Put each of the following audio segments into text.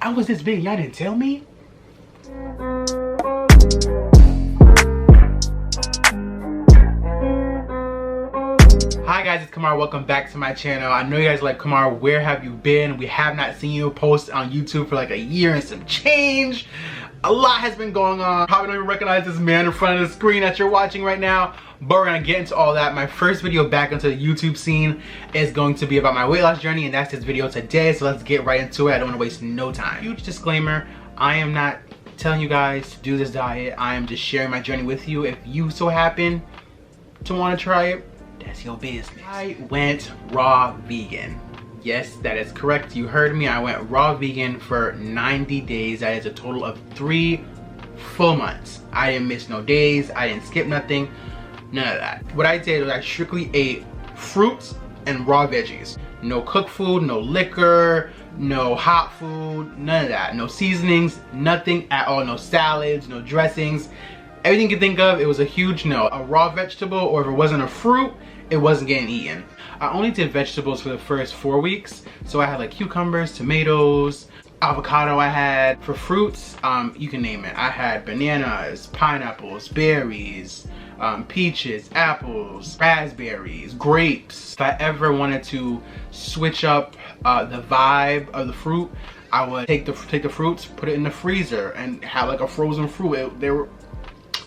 I was this big, y'all didn't tell me? Hi guys, it's Kamar. Welcome back to my channel. I know you guys like, Kamar, where have you been? We have not seen you post on YouTube for like a year and some change. A lot has been going on. Probably don't even recognize this man in front of the screen that you're watching right now, but we're gonna get into all that. My first video back into the YouTube scene is going to be about my weight loss journey, and that's this video today, so let's get right into it. I don't want to waste no time. Huge disclaimer, I am not telling you guys to do this diet. I am just sharing my journey with you. If you so happen to want to try it, that's your business. I went raw vegan. Yes, that is correct. You heard me. I went raw vegan for 90 days. That is a total of 3 full months. I didn't miss no days. I didn't skip nothing. None of that. What I did was I strictly ate fruits and raw veggies. No cooked food, no liquor, no hot food, none of that. No seasonings, nothing at all. No salads, no dressings. Everything you can think of, it was a huge no. A raw vegetable, or if it wasn't a fruit, it wasn't getting eaten. I only did vegetables for the first 4 weeks. So I had like cucumbers, tomatoes, avocado I had. For fruits, you can name it. I had bananas, pineapples, berries, peaches, apples, raspberries, grapes. If I ever wanted to switch up the vibe of the fruit, I would take the fruits, put it in the freezer, and have like a frozen fruit. They were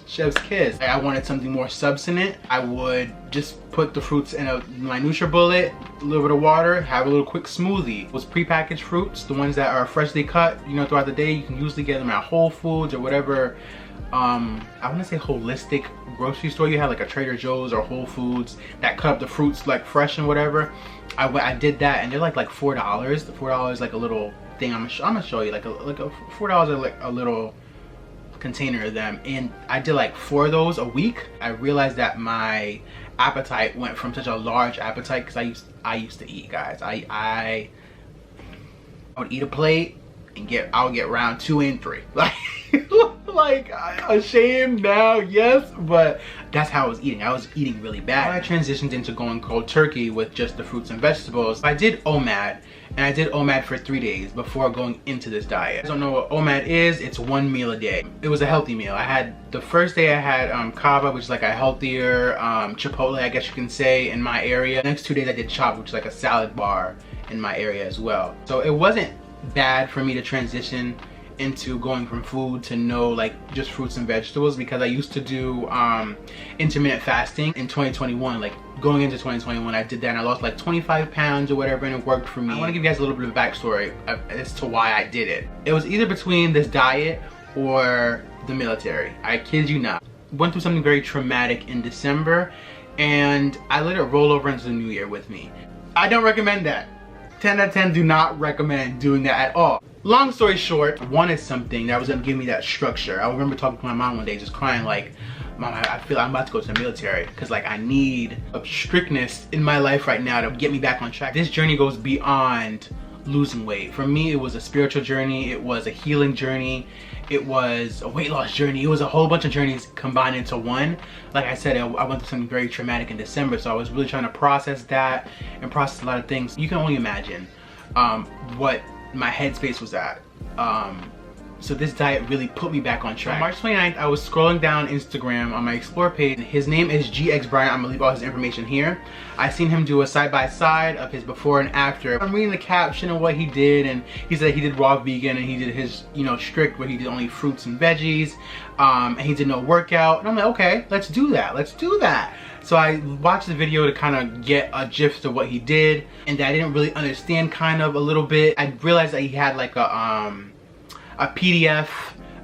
chef's kiss. I wanted something more substantive. I would just put the fruits in my NutriBullet, a little bit of water, have a little quick smoothie. Those prepackaged fruits, the ones that are freshly cut, you know, throughout the day, you can usually get them at Whole Foods or whatever. I want to say holistic grocery store you have, like a Trader Joe's or Whole Foods that cut up the fruits like fresh and whatever. I did that, and they're like $4. $4 like a little thing. I'm gonna show you like a $4 are like a little container of them, and I did like 4 of those a week. I realized that my appetite went from such a large appetite, because I used to eat, guys. I would eat a plate and I would get round 2 and 3. Like ashamed now, yes, but that's how I was eating. I was eating really bad. I transitioned into going cold turkey with just the fruits and vegetables. I did OMAD, and I did OMAD for 3 days before going into this diet. If you don't know what OMAD is, it's 1 meal a day. It was a healthy meal. I had, the first day I had kava, which is like a healthier Chipotle, I guess you can say, in my area. The next 2 days I did chop, which is like a salad bar in my area as well. So it wasn't bad for me to transition into going from food to like just fruits and vegetables, because I used to do intermittent fasting in 2021. Like going into 2021, I did that and I lost like 25 pounds or whatever, and it worked for me. I want to give you guys a little bit of backstory as to why I did it. It was either between this diet or the military. I kid you not. Went through something very traumatic in December, and I let it roll over into the new year with me. I don't recommend that. 10 out of 10 do not recommend doing that at all. Long story short, I wanted something that was gonna give me that structure. I remember talking to my mom one day, just crying like, Mom, I feel I'm about to go to the military, because like I need a strictness in my life right now to get me back on track. This journey goes beyond losing weight. For me, it was a spiritual journey, it was a healing journey, it was a weight loss journey, it was a whole bunch of journeys combined into one. Like I said, I went through something very traumatic in December, so I was really trying to process that and process a lot of things. You can only imagine what my headspace was at. So this diet really put me back on track. On March 29th, I was scrolling down Instagram on my Explore page. His name is G7x Mark II. I'm gonna leave all his information here. I seen him do a side-by-side of his before and after. I'm reading the caption of what he did, and he said he did raw vegan, and he did his, you know, strict, where he did only fruits and veggies, and he did no workout. And I'm like, okay, let's do that. Let's do that. So I watched the video to kind of get a gist of what he did, and that I didn't really understand kind of a little bit. I realized that he had like a PDF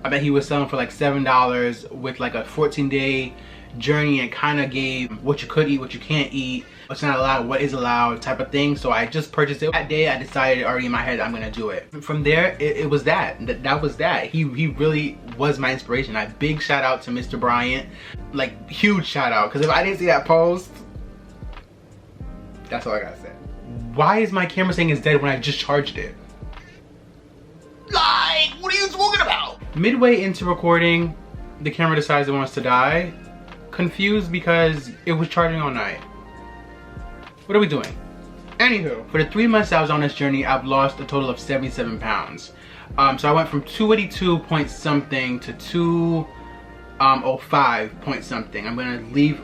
I bet he was selling for like $7 with like a 14-day journey, and kind of gave what you could eat, what you can't eat, what's not allowed, what is allowed type of thing. So I just purchased it. That day I decided already in my head I'm gonna do it. From there it was that was that. He really was my inspiration. Big shout out to Mr. Bryant, like huge shout out, because if I didn't see that post, that's all I gotta say. Why is my camera saying it's dead when I just charged it? Like, what are you talking about? Midway into recording, the camera decides it wants to die. Confused because it was charging all night. What are we doing? Anywho, for the 3 months I was on this journey, I've lost a total of 77 pounds. So I went from 282 point something to 205 point something. I'm gonna leave,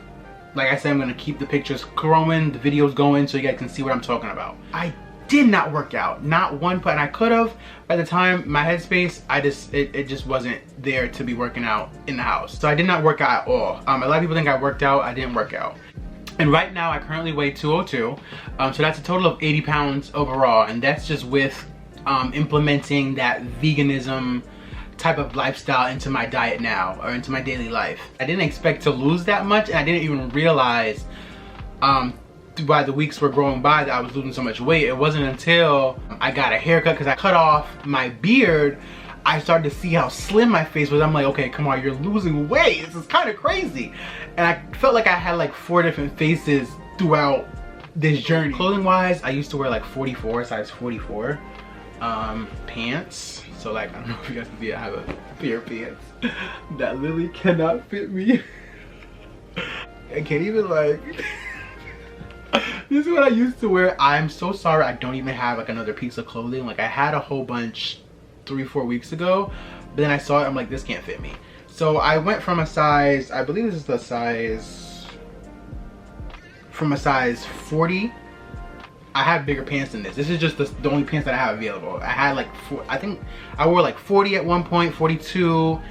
like I said, I'm gonna keep the pictures growing, the videos going, so you guys can see what I'm talking about. I did not work out, not one point. And I could have. By the time my headspace, it just wasn't there to be working out in the house. So I did not work out at all. A lot of people think I worked out. I didn't work out. And right now I currently weigh 202. So that's a total of 80 pounds overall, and that's just with implementing that veganism type of lifestyle into my diet now, or into my daily life. I didn't expect to lose that much, and I didn't even realize by the weeks were going by that I was losing so much weight. It wasn't until I got a haircut, because I cut off my beard, I started to see how slim my face was. I'm like, okay, come on, you're losing weight. This is kind of crazy. And I felt like I had like 4 different faces throughout this journey. Clothing wise, I used to wear like 44, size 44 pants. So like, I don't know if you guys can see, I have a pair of pants that literally cannot fit me. I can't even like, this is what I used to wear. I'm so sorry I don't even have like another piece of clothing. Like I had a whole bunch 3-4 weeks ago, but then I saw it, I'm like, this can't fit me. So I went from a size, I believe this is the size, from a size 40. I have bigger pants than this. This is just the only pants that I have available. I had like I think I wore like 40 at one point, 42.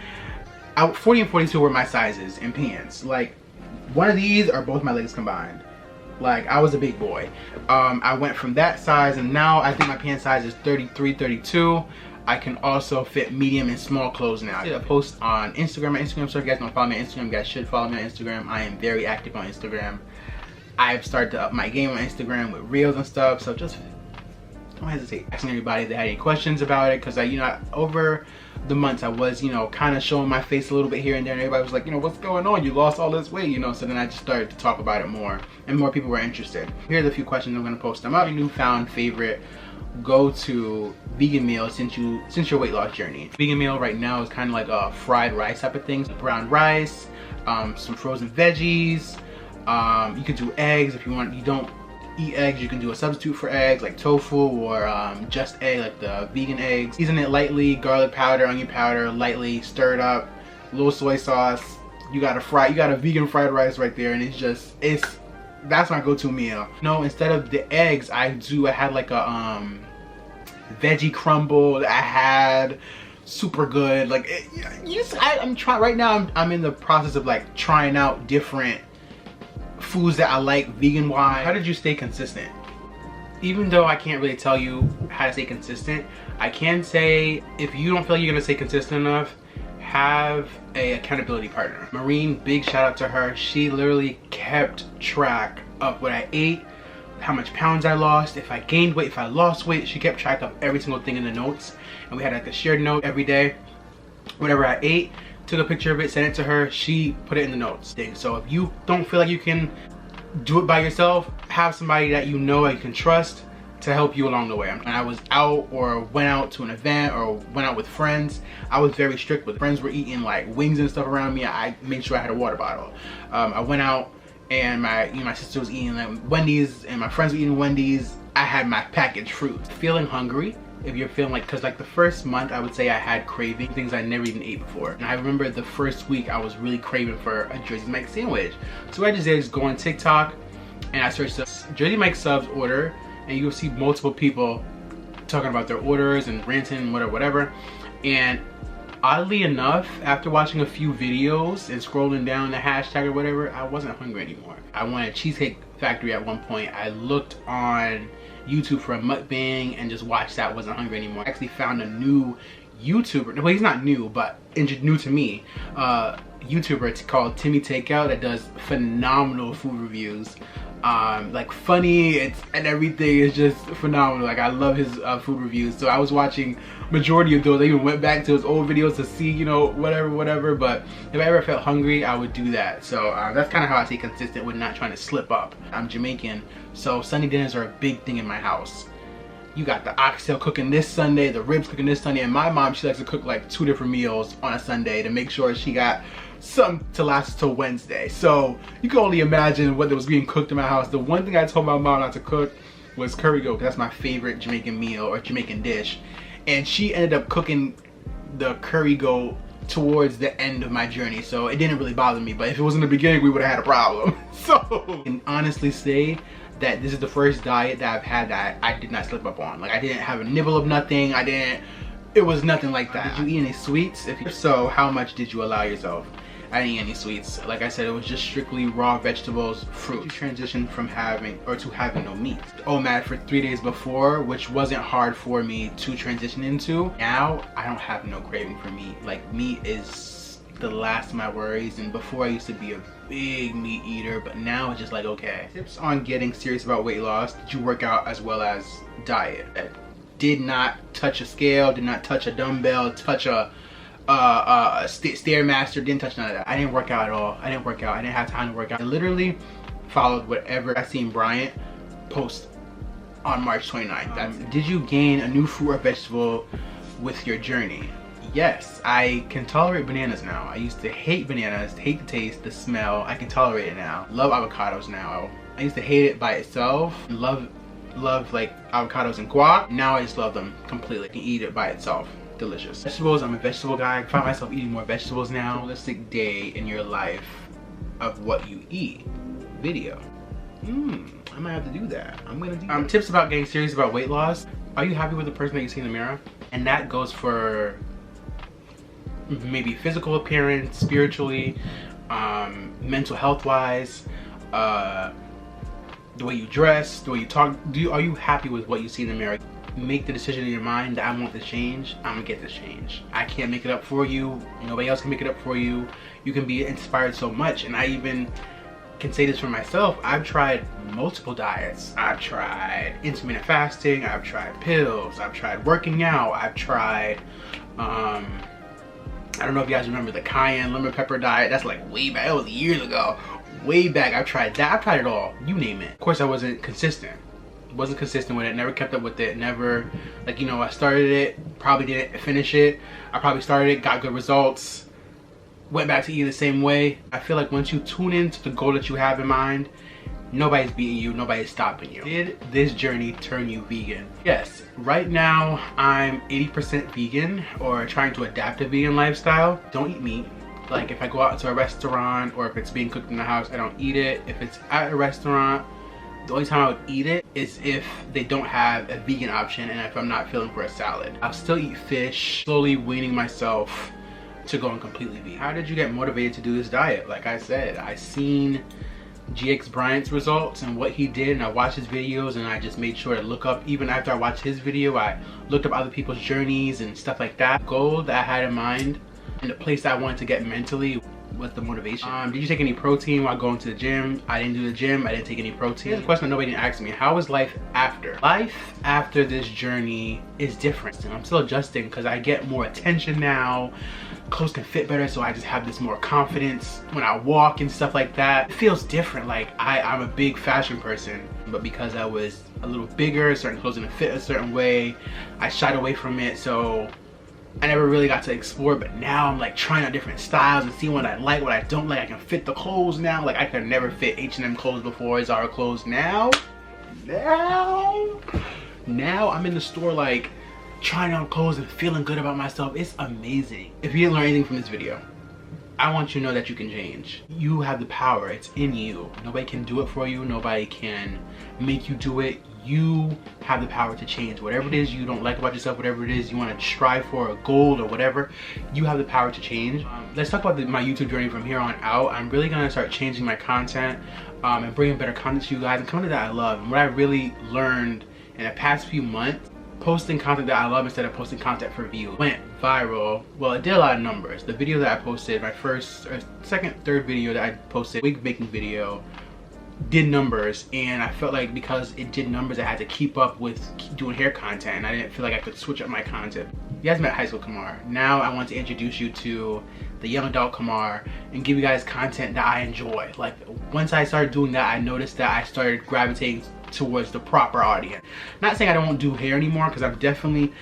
40 and 42 were my sizes in pants. Like one of these are both my legs combined. Like I was a big boy. I went from that size, and now I think my pant size is 33, 32. I can also fit medium and small clothes now. I did a post on Instagram. My Instagram, so if you guys don't follow me on Instagram, you guys should follow me on Instagram. I am very active on Instagram. I've started to up my game on Instagram with reels and stuff, so just don't hesitate asking everybody if they had any questions about it, because over the months I was, kind of showing my face a little bit here and there, and everybody was like, what's going on? You lost all this weight, so then I just started to talk about it more, and more people were interested. Here's a few questions. I'm going to post them up. Your newfound favorite go-to vegan meal since your weight loss journey. Vegan meal right now is kind of like a fried rice type of thing. Brown rice, some frozen veggies. You could do eggs if you want. You don't eat eggs, you can do a substitute for eggs like tofu, or just egg, like the vegan eggs. Season it lightly, garlic powder, onion powder, lightly stir it up, a little soy sauce. You got a vegan fried rice right there, and that's my go-to meal. Instead of the eggs, I had like a veggie crumble that I had, super good. Like I'm trying right now. I'm in the process of like trying out different foods that I like vegan wise. How did you stay consistent? Even though I can't really tell you how to stay consistent, I can say if you don't feel like you're gonna stay consistent enough, have a accountability partner. Marine, big shout out to her. She literally kept track of what I ate, how much pounds I lost, if I gained weight, if I lost weight. She kept track of every single thing in the notes, and we had like a shared note every day. Whatever I ate, took a picture of it, sent it to her, she put it in the notes. So if you don't feel like you can do it by yourself, have somebody that you can trust to help you along the way. When I was out or went out to an event or went out with friends, I was very strict with it. Friends were eating like wings and stuff around me, I made sure I had a water bottle. I went out and my sister was eating like Wendy's and my friends were eating Wendy's. I had my packaged fruit. Feeling hungry, if you're feeling like, because like the first month I would say I had craving things I never even ate before. And I remember the first week I was really craving for a Jersey Mike's sandwich. So what I just did is go on TikTok and I searched the Jersey Mike's subs order, and you'll see multiple people talking about their orders and ranting and whatever. And oddly enough, after watching a few videos and scrolling down the hashtag or whatever, I wasn't hungry anymore. I wanted Cheesecake Factory at one point. I looked on YouTube for a mukbang and just watched that, wasn't hungry anymore. I actually found a new YouTuber, well he's not new, but new to me, YouTuber. It's called Timmy Takeout, that does phenomenal food reviews. Like funny, and everything is just phenomenal. Like I love his food reviews. So I was watching majority of those. I even went back to his old videos to see, whatever. But if I ever felt hungry, I would do that. So that's kind of how I stay consistent with not trying to slip up. I'm Jamaican, so Sunday dinners are a big thing in my house. You got the oxtail cooking this Sunday, the ribs cooking this Sunday, and my mom, she likes to cook like 2 different meals on a Sunday to make sure she got some to last till Wednesday. So you can only imagine what was being cooked in my house. The one thing I told my mom not to cook was curry goat, because that's my favorite Jamaican meal or Jamaican dish. And she ended up cooking the curry goat towards the end of my journey, so it didn't really bother me. But if it was in the beginning, we would have had a problem. So I can honestly say that this is the first diet that I've had that I did not slip up on. Like, I didn't have a nibble of nothing. It was nothing like that. Did you eat any sweets? If so, how much did you allow yourself? I didn't eat any sweets. Like I said, it was just strictly raw vegetables, fruit. You transitioned from having no meat. OMAD for 3 days before, which wasn't hard for me to transition into. Now, I don't have no craving for meat. Like, meat is the last of my worries. And before, I used to be a big meat eater, but now it's just like, okay. Tips on getting serious about weight loss. Did you work out as well as diet? Did not touch a scale, did not touch a dumbbell, touch a Stairmaster, didn't touch none of that. I didn't work out at all. I didn't work out. I didn't have time to work out. I literally followed whatever I seen Bryant post on March 29th. Did you gain a new fruit or vegetable with your journey? Yes, I can tolerate bananas now. I used to hate bananas, hate the taste, the smell. I can tolerate it now. Love avocados now. I used to hate it by itself. Love like avocados and guac. Now I just love them completely. I can eat it by itself. Delicious. Vegetables, I'm a vegetable guy. I find myself eating more vegetables now. Realistic day in your life of what you eat video. I might have to do that. I'm gonna do that. Tips about getting serious about weight loss. Are you happy with the person that you see in the mirror? And that goes for maybe physical appearance, spiritually, mental health wise, the way you dress, the way you talk. Are you happy with what you see in the mirror? Make the decision in your mind that I want this change. I'm gonna get this change. I can't make it up for you. Nobody else can make it up for you. You can be inspired so much. And I even can say this for myself. I've tried multiple diets. I've tried intermittent fasting. I've tried pills. I've tried working out. I've tried I don't know if you guys remember the cayenne lemon pepper diet. That's like way back. That was years ago. Way back. I've tried that. I've tried it all. You name it. Of course, I wasn't consistent. Wasn't consistent with it. Never kept up with it. Never, like, I started it. Probably didn't finish it. I probably started it. Got good results. Went back to eating the same way. I feel like once you tune into the goal that you have in mind, nobody's beating you. Nobody's stopping you. Did this journey turn you vegan? Yes. Right now, I'm 80% vegan, or trying to adapt a vegan lifestyle. Don't eat meat. Like, if I go out to a restaurant or if it's being cooked in the house, I don't eat it. If it's at a restaurant, the only time I would eat it is if they don't have a vegan option and if I'm not feeling for a salad. I'll still eat fish, slowly weaning myself to going completely vegan. How did you get motivated to do this diet? Like I said, I seen GX Bryant's results and what he did, and I watched his videos, and I just made sure to look up. Even after I watched his video, I looked up other people's journeys and stuff like that. The goal that I had in mind and the place that I wanted to get mentally was the motivation. Did you take any protein while going to the gym? I didn't do the gym. I didn't take any protein. Here's a question that nobody didn't ask me. How is life after? Life after this journey is different. And I'm still adjusting because I get more attention now. Clothes can fit better, so I just have this more confidence when I walk and stuff like that. It feels different. Like, I'm a big fashion person, but because I was a little bigger, certain clothes didn't fit a certain way, I shied away from it. So I never really got to explore, but now I'm like trying out different styles and seeing what I like, what I don't like. I can fit the clothes now. Like, I could never fit H&M clothes before, Zara clothes now. Now I'm in the store like trying on clothes and feeling good about myself. It's amazing. If you didn't learn anything from this video, I want you to know that you can change. You have the power. It's in you. Nobody can do it for you. Nobody can make you do it. You have the power to change. Whatever it is you don't like about yourself, whatever it is you want to strive for, a goal or whatever, you have the power to change. Let's talk about my YouTube journey from here on out. I'm really going to start changing my content and bringing better content to you guys, and content that I love. And what I really learned in the past few months, posting content that I love instead of posting content for views went viral. Well, it did a lot of numbers. The video that I posted, my first or second, third video that I posted, wig making video, did numbers, and I felt like because it did numbers, I had to keep up with doing hair content, and I didn't feel like I could switch up my content. You guys met High School Kamar. Now I want to introduce you to the young adult Kamar and give you guys content that I enjoy. Like, once I started doing that, I noticed that I started gravitating towards the proper audience. Not saying I don't do hair anymore, because I've definitely,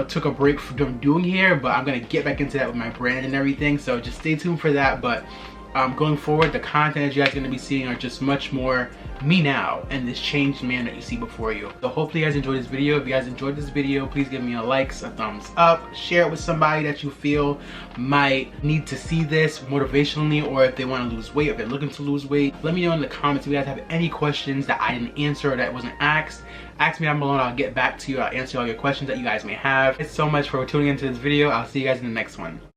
took a break from doing hair, but I'm gonna get back into that with my brand and everything, so just stay tuned for that. But going forward, the content that you guys are going to be seeing are just much more me now and this changed man that you see before you. So hopefully you guys enjoyed this video. If you guys enjoyed this video, please give me a like, a thumbs up, share it with somebody that you feel might need to see this motivationally, or if they want to lose weight, if they're looking to lose weight. Let me know in the comments if you guys have any questions that I didn't answer or that wasn't asked. Ask me down below and I'll get back to you. I'll answer all your questions that you guys may have. Thanks so much for tuning into this video. I'll see you guys in the next one.